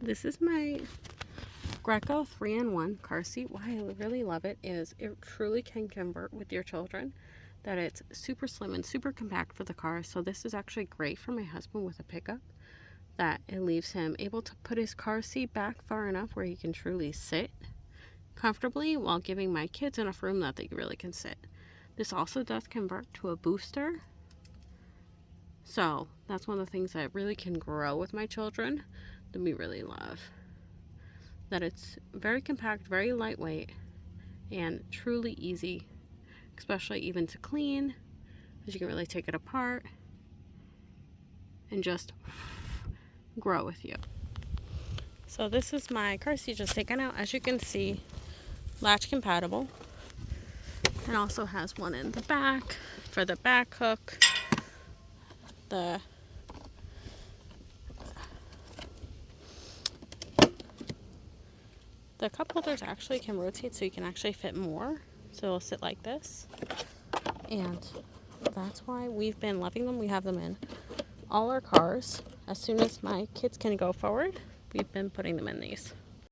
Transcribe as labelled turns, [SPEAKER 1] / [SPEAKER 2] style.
[SPEAKER 1] This is my Graco 3-in-1 car seat. Why I really love it is it truly can convert with your children. That it's super slim and super compact for the car. So this is actually great for my husband with a pickup. That it leaves him able to put his car seat back far enough where he can truly sit comfortably while giving my kids enough room that they really can sit. This also does convert to a booster. So that's one of the things that really can grow with my children that we really love. That it's very compact, very lightweight, and truly easy, especially even to clean, because you can really take it apart and just grow with you. So this is my car seat just taken out. As you can see, latch compatible. It also has one in the back for the back hook. The cup holders actually can rotate so you can actually fit more. So it'll sit like this. And that's why we've been loving them. We have them in all our cars. As soon as my kids can go forward, we've been putting them in these.